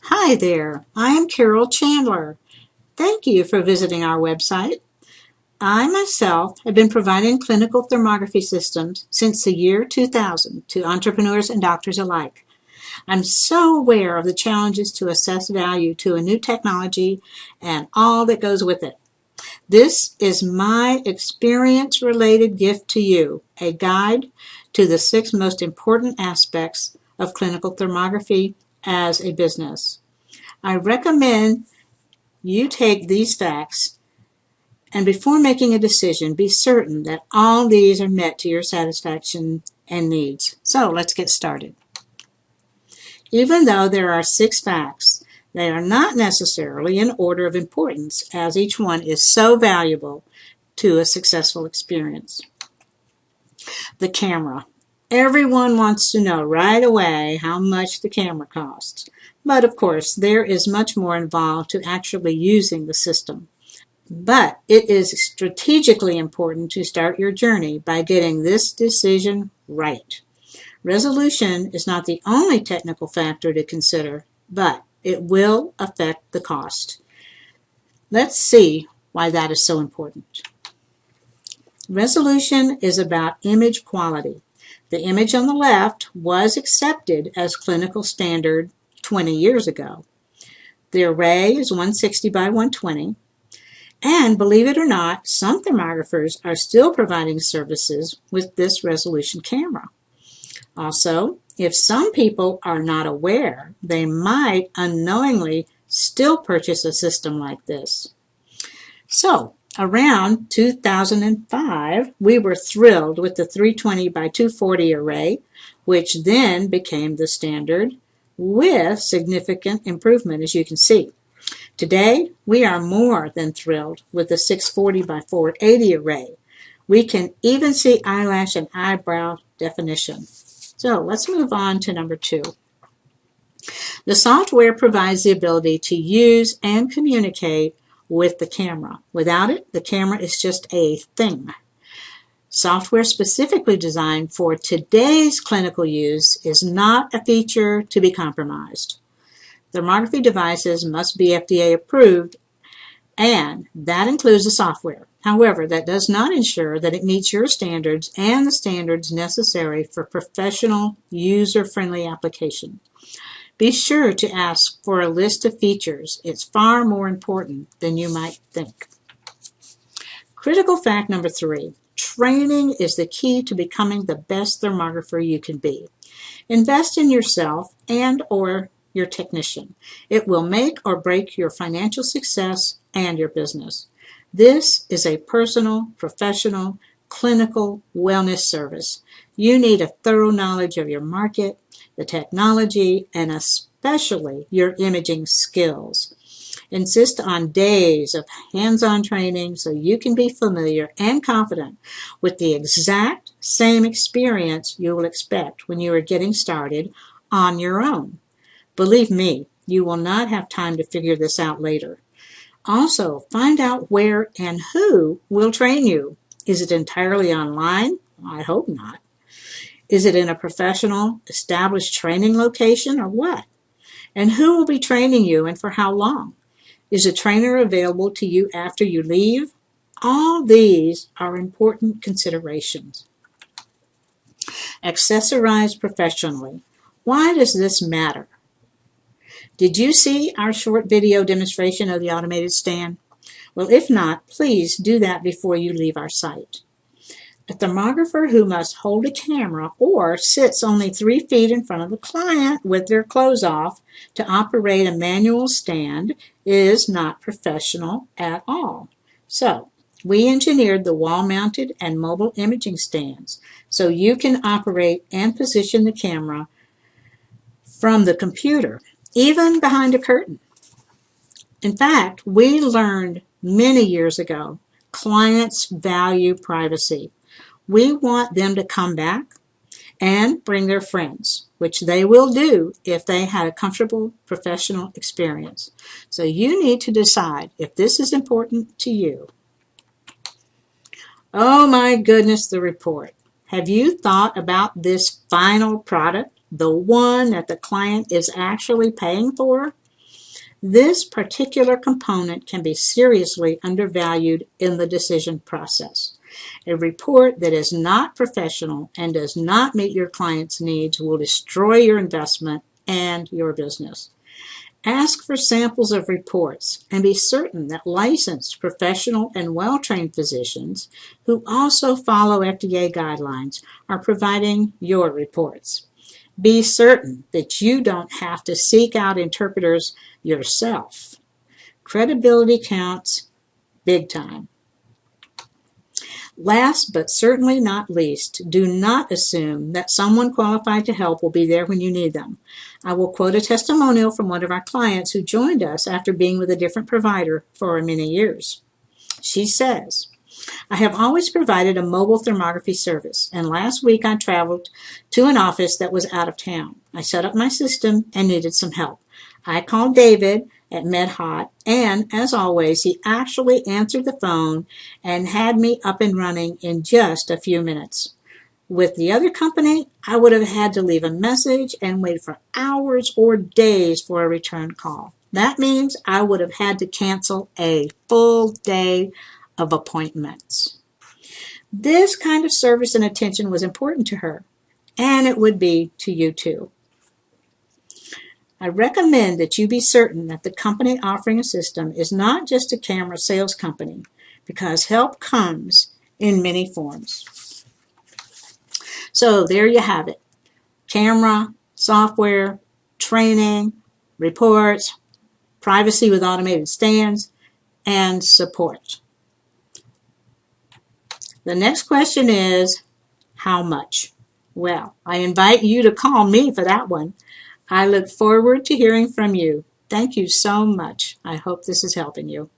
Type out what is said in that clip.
Hi there, I am Carol Chandler. Thank you for visiting our website. I myself have been providing clinical thermography systems since the year 2000 to entrepreneurs and doctors alike. I'm so aware of the challenges to assess value to a new technology and all that goes with it. This is my experience-related gift to you, a guide to the 6 most important aspects of clinical thermography as a business. I recommend you take these facts and before making a decision, be certain that all these are met to your satisfaction and needs. So let's get started. Even though there are 6 facts, they are not necessarily in order of importance, as each one is so valuable to a successful experience. The camera. Everyone wants to know right away how much the camera costs. But of course, there is much more involved to actually using the system. But it is strategically important to start your journey by getting this decision right. Resolution is not the only technical factor to consider, but it will affect the cost. Let's see why that is so important. Resolution is about image quality. The image on the left was accepted as clinical standard 20 years ago. The array is 160 by 120. And believe it or not, some thermographers are still providing services with this resolution camera. Also, if some people are not aware, they might unknowingly still purchase a system like this. So, around 2005, we were thrilled with the 320 by 240 array, which then became the standard with significant improvement, as you can see. Today, we are more than thrilled with the 640 by 480 array. We can even see eyelash and eyebrow definition. So let's move on to number 2. The software provides the ability to use and communicate with the camera. Without it, the camera is just a thing. Software specifically designed for today's clinical use is not a feature to be compromised. Thermography devices must be FDA approved, and that includes the software. However, that does not ensure that it meets your standards and the standards necessary for professional, user-friendly application. Be sure to ask for a list of features. It's far more important than you might think. Critical fact number 3. Training is the key to becoming the best thermographer you can be. Invest in yourself and/or your technician. It will make or break your financial success and your business. This is a personal, professional, clinical wellness service. You need a thorough knowledge of your market, the technology, and especially your imaging skills. Insist on days of hands-on training so you can be familiar and confident with the exact same experience you will expect when you are getting started on your own. Believe me, you will not have time to figure this out later. Also, find out where and who will train you. Is it entirely online? I hope not. Is it in a professional, established training location or what? And who will be training you and for how long? Is a trainer available to you after you leave? All these are important considerations. Accessorize professionally. Why does this matter? Did you see our short video demonstration of the automated stand? Well, if not, please do that before you leave our site. A thermographer who must hold a camera or sits only 3 feet in front of the client with their clothes off to operate a manual stand is not professional at all. So, we engineered the wall-mounted and mobile imaging stands so you can operate and position the camera from the computer, even behind a curtain. In fact, we learned many years ago, clients value privacy. We want them to come back and bring their friends, which they will do if they had a comfortable professional experience. So you need to decide if this is important to you. Oh my goodness, the report. Have you thought about this final product, the one that the client is actually paying for? This particular component can be seriously undervalued in the decision process. A report that is not professional and does not meet your client's needs will destroy your investment and your business. Ask for samples of reports and be certain that licensed, professional, and well-trained physicians who also follow FDA guidelines are providing your reports. Be certain that you don't have to seek out interpreters yourself. Credibility counts big time. Last but certainly not least, do not assume that someone qualified to help will be there when you need them. I will quote a testimonial from one of our clients who joined us after being with a different provider for many years. She says, I have always provided a mobile thermography service, and last week I traveled to an office that was out of town. I set up my system and needed some help. I called David at MedHot, and as always, he actually answered the phone and had me up and running in just a few minutes. With the other company, I would have had to leave a message and wait for hours or days for a return call. That means I would have had to cancel a full day of appointments. This kind of service and attention was important to her, and it would be to you too. I recommend that you be certain that the company offering a system is not just a camera sales company, because help comes in many forms. So there you have it. Camera, software, training, reports, privacy with automated stands, and support. The next question is, how much? Well, I invite you to call me for that one. I look forward to hearing from you. Thank you so much. I hope this is helping you.